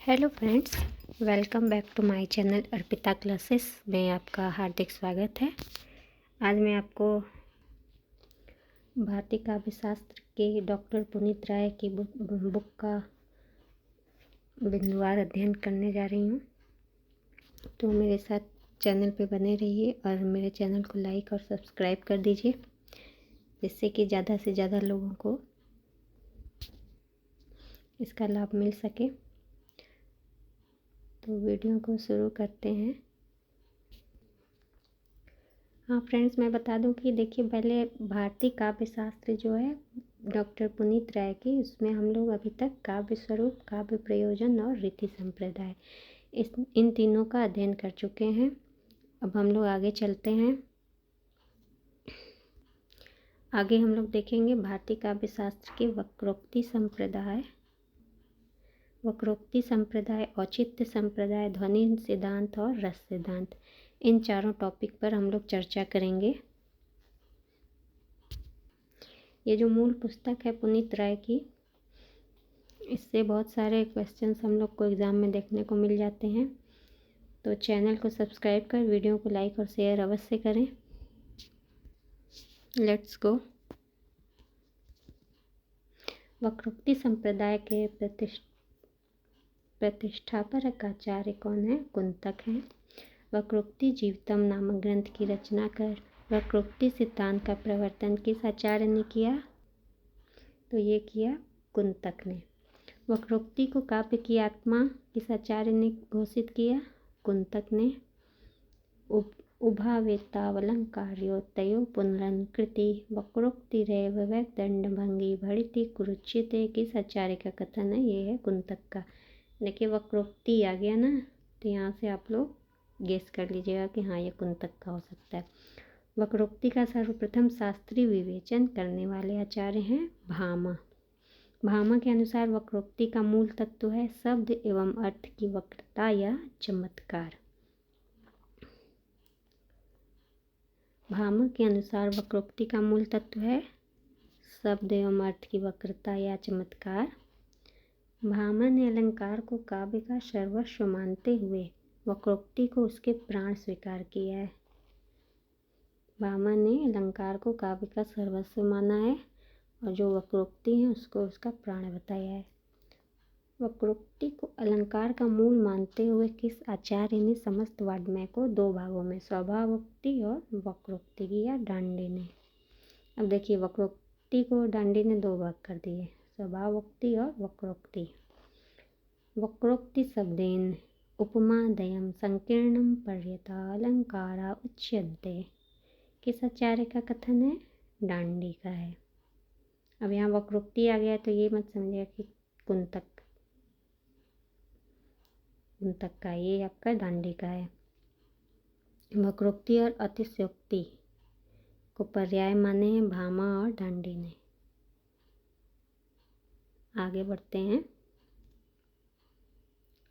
Hello friends, welcome back to my channel Arpita classes में आपका हार्दिक स्वागत है। आज मैं आपको भारतीय काव्य शास्त्र के डॉक्टर पुनीत राय की बुक का बिंदुवार अध्ययन करने जा रही हूँ। तो मेरे साथ चैनल पे बने रहिए और मेरे चैनल को लाइक और सब्सक्राइब कर दीजिए, जिससे कि ज़्यादा से ज़्यादा लोगों को इसका लाभ मिल सके। तो वीडियो को शुरू करते हैं। हाँ फ्रेंड्स, मैं बता दूं कि देखिए, पहले भारतीय काव्य शास्त्र जो है डॉक्टर पुनीत राय की, उसमें हम लोग अभी तक काव्य स्वरूप, काव्य प्रयोजन और रीति संप्रदाय इन तीनों का अध्ययन कर चुके हैं। अब हम लोग आगे चलते हैं। आगे हम लोग देखेंगे भारतीय काव्य शास्त्र के वक्रोक्ति संप्रदाय, औचित्य संप्रदाय, ध्वनि सिद्धांत और रस सिद्धांत। इन चारों टॉपिक पर हम लोग चर्चा करेंगे। ये जो मूल पुस्तक है पुनीत राय की, इससे बहुत सारे क्वेश्चंस हम लोग को एग्ज़ाम में देखने को मिल जाते हैं। तो चैनल को सब्सक्राइब कर वीडियो को लाइक और शेयर अवश्य करें। Let's go. वक्रोक्ति संप्रदाय के प्रतिष्ठापक आचार्य कौन है? कुंतक हैं। वक्रोक्ति जीवितम नामक ग्रंथ की रचना कर वक्रोक्ति सिद्धांत का प्रवर्तन किस आचार्य ने किया? तो ये किया कुंतक ने। वक्रोक्ति को काव्य की आत्मा किस आचार्य ने घोषित किया? कुंतक ने। उभावेतावलंकार्योत्तयो पुनरंकृति वक्रोक्तिरेव वैदंडभंगी भणिति कुरुच्यते किस आचार्य का कथन है? ये है कुंतक का। देखिए, वक्रोक्ति आ गया ना, तो यहाँ से आप लोग गेस कर लीजिएगा कि हाँ, ये कुंतक का हो सकता है। वक्रोक्ति का सर्वप्रथम शास्त्रीय विवेचन करने वाले आचार्य हैं भामा। भामा के अनुसार वक्रोक्ति का मूल तत्व है शब्द एवं अर्थ की वक्रता या चमत्कार। भामा के अनुसार वक्रोक्ति का मूल तत्व है शब्द एवं अर्थ की वक्रता या चमत्कार। भामा ने अलंकार को काव्य का सर्वस्व मानते हुए वक्रोक्ति को उसके प्राण स्वीकार किया है। भामा ने अलंकार को काव्य का सर्वस्व माना है और जो वक्रोक्ति है उसको उसका प्राण बताया है। वक्रोक्ति को अलंकार का मूल मानते हुए किस आचार्य ने समस्त वाङ्मय को दो भागों में स्वभावोक्ति और वक्रोक्ति किया? दांडी ने। अब देखिए, वक्रोक्ति को दांडी ने दो भाग कर दिए, स्वभावोक्ति और वक्रोक्ति। वक्रोक्ति शब्देन उपमादयं संकीर्णं पर्यता अलंकारा उच्यन्ते किस आचार्य का कथन है? दांडी का है। अब यहाँ वक्रोक्ति आ गया तो ये मत समझिएगा कि कुंतक का, ये आपका दांडी का है। वक्रोक्ति और अतिशयोक्ति को पर्याय माने हैं भामा और दांडी ने। आगे बढ़ते हैं।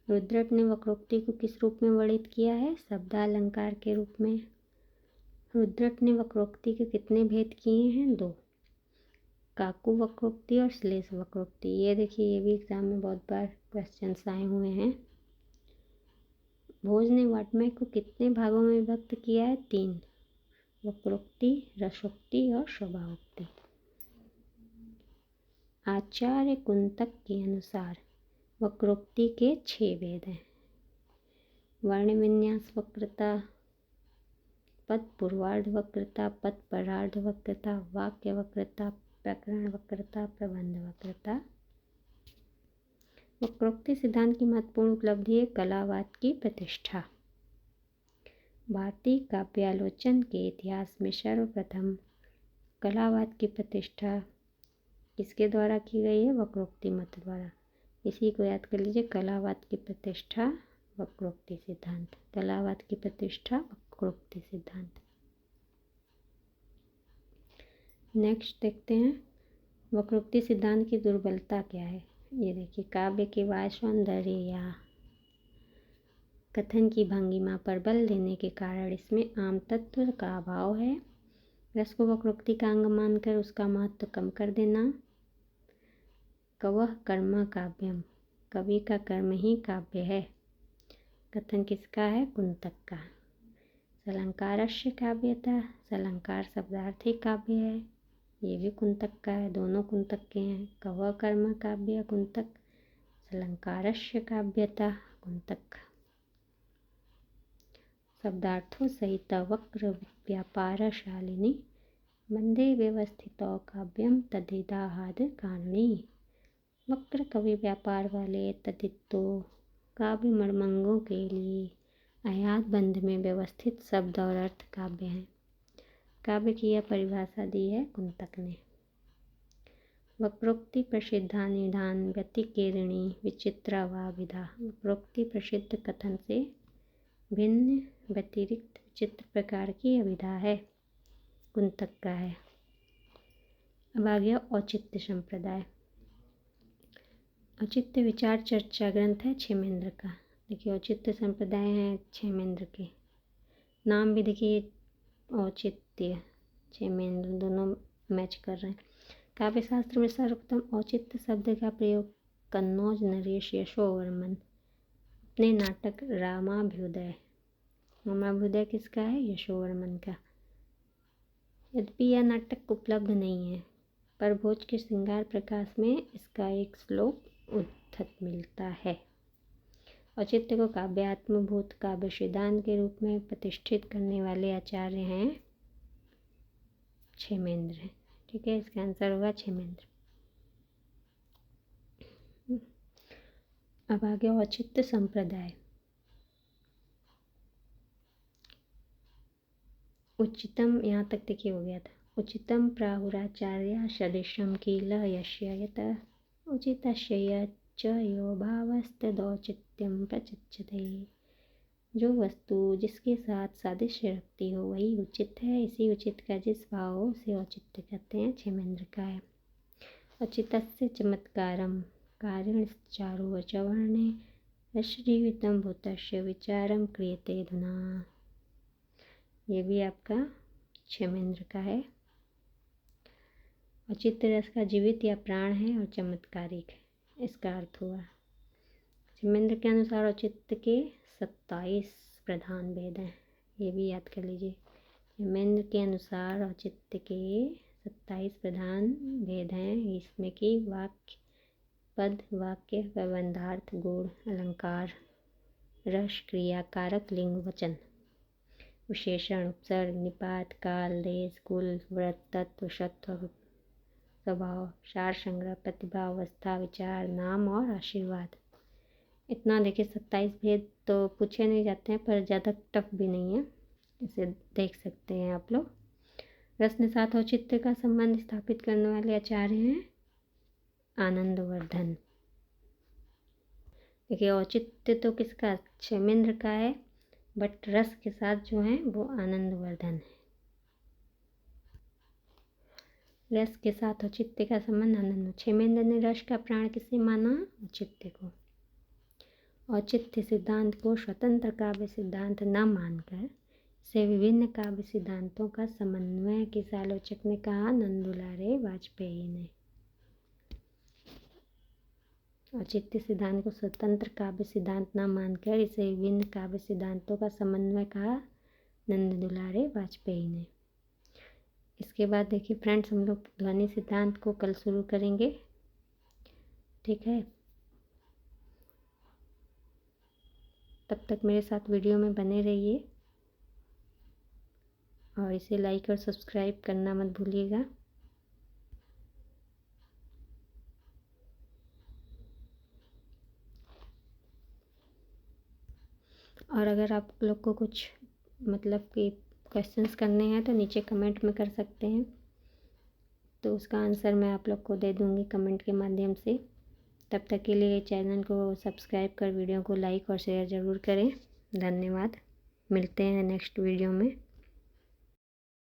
रुद्रट ने वक्रोक्ति को किस रूप में वर्णित किया है? शब्दालंकार के रूप में। रुद्रट ने वक्रोक्ति के कितने भेद किए हैं? दो, काकु वक्रोक्ति और श्लेष वक्रोक्ति। ये देखिए, ये भी एग्जाम में बहुत बार क्वेश्चंस आए हुए हैं। भोज ने वाङ्मय को कितने भागों में विभक्त किया है? तीन, वक्रोक्ति, रसोक्ति और स्वभावोक्ति। आचार्य कुंतक के अनुसार वक्रोक्ति के 6 भेद हैं। वर्ण विन्यास वक्रता, पद पूर्वार्ध वक्रता, पद परार्ध वक्रता, वाक्य वक्रता, प्रकरण वक्रता, प्रबंध वक्रता। वक्रोक्ति सिद्धांत की महत्वपूर्ण उपलब्धि है कलावाद की प्रतिष्ठा। भारतीय काव्यालोचन के इतिहास में सर्वप्रथम कलावाद की प्रतिष्ठा किसके द्वारा की गई है? वक्रोक्ति मत द्वारा। इसी को याद कर लीजिए, कलावाद की प्रतिष्ठा वक्रोक्ति सिद्धांत। कलावाद की प्रतिष्ठा वक्रोक्ति सिद्धांत। नेक्स्ट देखते हैं, वक्रोक्ति सिद्धांत की दुर्बलता क्या है? ये देखिए, काव्य के वाय सौंदर्य या कथन की भंगिमा पर बल देने के कारण इसमें आम तत्व का अभाव है। रस को वक्रोक्ति का अंग मानकर उसका महत्व कम कर देना। कवः कर्म काव्यम, कवि का कर्म ही काव्य है। कथन किसका है? कुंतक का। सलंकारस्य काव्यता, सलंकार शब्दार्थी काव्य है, ये भी कुंतक का है, दोनों कुंतक के हैं। कव कर्म काव्य कुंतक, सलंकारस्य काव्यता कुंतक। शब्दार्थों सहित वक्र व्यापारशालिनी मंदे व्यवस्थितो काव्यम तदिदाहाद कारणी। वक्र कवि व्यापार वाले तदितो काव्य मर्मंगों के लिए आयात बंध में व्यवस्थित शब्द और अर्थ काव्य हैं। काव्य की यह परिभाषा दी है कुंतक ने। वक्रोक्ति प्रसिद्धा निधान व्यतिकेरिणी विचित्रा वा विधा। वक्रोक्ति प्रसिद्ध कथन से भिन्न व्यतिरिक्त विचित्र प्रकार की अविधा है, कुंतक का है। अब आ गया औचित्य संप्रदाय। औचित्य विचार चर्चा ग्रंथ है क्षेमेंद्र का। देखिए औचित्य संप्रदाय हैं क्षेमेंद्र के। नाम भी देखिए औचित्य क्षेमेंद्र, दोनों मैच कर रहे हैं। काव्य शास्त्र में सर्वप्रथम औचित्य शब्द का प्रयोग कन्नौज नरेश यशोवर्मन अपने नाटक रामाभ्युदय। रामाभ्युदय किसका है? यशोवर्मन का। यद्यपि यह नाटक उपलब्ध नहीं है, पर भोज के श्रृंगार प्रकाश में इसका एक श्लोक उद्धत मिलता है। औचित्य को काव्यात्मभूत काव्य सिद्धांत के रूप में प्रतिष्ठित करने वाले आचार्य हैं क्षेमेंद्र। ठीक है, इसका आंसर होगा क्षेमेंद्र। अब आगे औचित्य संप्रदाय। उच्चतम, यहाँ तक देखिए हो गया था। उचितम प्राहुराचार्य सदृशम किल यस्य यत उचितस्य च यो भावस्तदौचित्यम प्रचक्षते। जो वस्तु जिसके साथ सादृश्य रखती हो वही उचित है, इसी उचित का जिस भाव हो उसे औचित्य कहते हैं। क्षेमेंद्र का है। औचित्यस्य चमत्कारम कारिण चारु च वर्णे रसजीवितम भूतस्य विचारम क्रियते धुना। ये भी आपका क्षेमेंद्र का है। औचित्य रस का जीवित या प्राण है और चमत्कारिक है, इसका अर्थ हुआ। क्षेमेंद्र के अनुसार औचित्य के 27 प्रधान भेद हैं, ये भी याद कर लीजिए। क्षेमेंद्र के अनुसार औचित्य के 27 प्रधान भेद हैं। इसमें कि वाक्य, पद, वाक्य, प्रबंधार्थ, गुण, अलंकार, रस, क्रिया, कारक, लिंग, वचन, विशेषण, उपसर्ग, निपात, काल, देश, कुल, व्रत, तत्व, सत्व, स्वभाव, सार संग्रह, प्रतिभा, अवस्था, विचार, नाम और आशीर्वाद। इतना देखिए 27 भेद तो पूछे नहीं जाते हैं, पर ज़्यादा टफ भी नहीं है, इसे देख सकते हैं आप लोग। रस के साथ औचित्य का संबंध स्थापित करने वाले आचार्य हैं आनंदवर्धन। देखिए औचित्य तो किसका? क्षेमेंद्र का है, बट रस के साथ जो है वो आनंदवर्धन है। रस के साथ औचित्य का संबंध आनंद। क्षेमेंद्र ने रस का प्राण किसे माना? औचित्य को। औचित्य सिद्धांत को स्वतंत्र काव्य सिद्धांत न मानकर इसे विभिन्न काव्य सिद्धांतों का समन्वय किस आलोचक ने कहा? नंदुलारे वाजपेयी ने। औचित्य सिद्धांत को स्वतंत्र काव्य सिद्धांत न मानकर इसे विभिन्न काव्य सिद्धांतों का समन्वय कहा नंदुलारे वाजपेयी ने। इसके बाद देखिए फ्रेंड्स, हम लोग ध्वनि सिद्धांत को कल शुरू करेंगे। ठीक है, तब तक मेरे साथ वीडियो में बने रहिए और इसे लाइक और सब्सक्राइब करना मत भूलिएगा। और अगर आप लोग को कुछ मतलब कि क्वेश्चंस करने हैं तो नीचे कमेंट में कर सकते हैं, तो उसका आंसर मैं आप लोग को दे दूँगी कमेंट के माध्यम से। तब तक के लिए चैनल को सब्सक्राइब कर वीडियो को लाइक और शेयर ज़रूर करें। धन्यवाद। मिलते हैं नेक्स्ट वीडियो में।